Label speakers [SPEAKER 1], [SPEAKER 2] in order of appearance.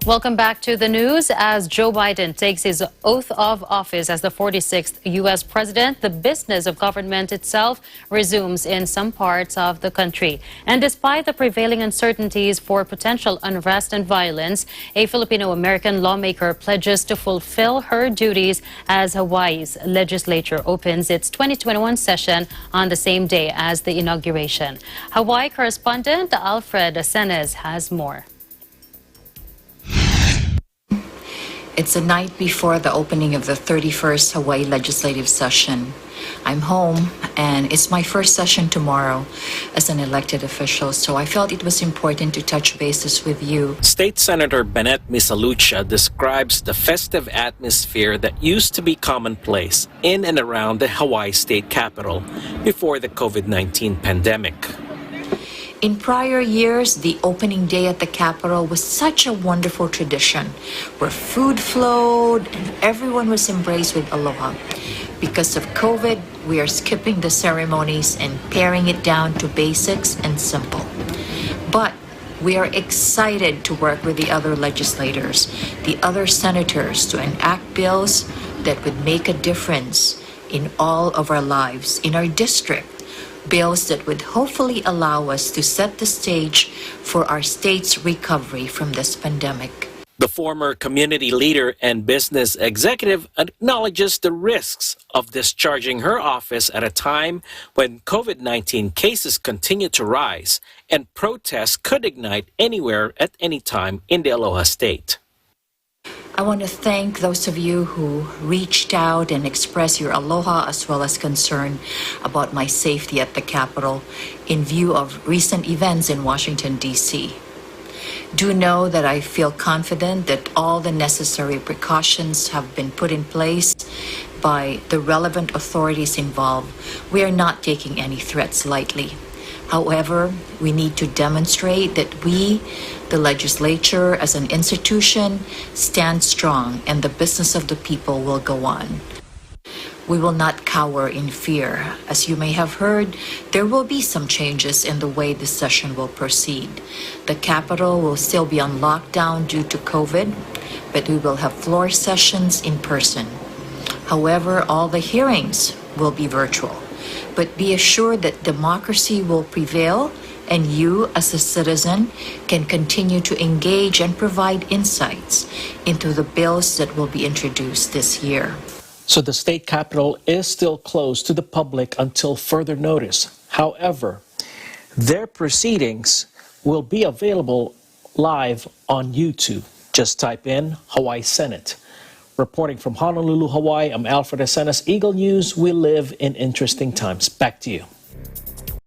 [SPEAKER 1] Welcome back to the news. As Joe Biden takes his oath of office as the 46th U.S. president, the business of government itself resumes in some parts of the country. And despite the prevailing uncertainties for potential unrest and violence, a Filipino-American lawmaker pledges to fulfill her duties as Hawaii's legislature opens its 2021 session on the same day as the inauguration. Hawaii correspondent Alfred Asenes has more.
[SPEAKER 2] It's the night before the opening of the 31st Hawaii legislative session. I'm home, and it's my first session tomorrow as an elected official, so I felt it was important to touch bases with you.
[SPEAKER 3] State Senator Bennette Misalucha describes the festive atmosphere that used to be commonplace in and around the Hawaii state capital before the COVID-19 pandemic.
[SPEAKER 2] In prior years, the opening day at the Capitol was such a wonderful tradition where food flowed and everyone was embraced with aloha. Because of COVID, we are skipping the ceremonies and paring it down to basics and simple. But we are excited to work with the other legislators, the other senators, to enact bills that would make a difference in all of our lives, in our district. Bills that would hopefully allow us to set the stage for our state's recovery from this pandemic.
[SPEAKER 3] The former community leader and business executive acknowledges the risks of discharging her office at a time when COVID-19 cases continue to rise and protests could ignite anywhere at any time in the Aloha State.
[SPEAKER 2] I want to thank those of you who reached out and expressed your aloha as well as concern about my safety at the Capitol in view of recent events in Washington, D.C. Do know that I feel confident that all the necessary precautions have been put in place by the relevant authorities involved. We are not taking any threats lightly. However, we need to demonstrate that we, the legislature as an institution, stand strong and the business of the people will go on. We will not cower in fear. As you may have heard, there will be some changes in the way the session will proceed. The Capitol will still be on lockdown due to COVID, but we will have floor sessions in person. However, all the hearings will be virtual. But be assured that democracy will prevail and you, as a citizen, can continue to engage and provide insights into the bills that will be introduced this year.
[SPEAKER 4] So the state capitol is still closed to the public until further notice. However, their proceedings will be available live on YouTube. Just type in Hawaii Senate. Reporting from Honolulu, Hawaii, I'm Alfred Asenes, Eagle News. We live in interesting times. Back to you.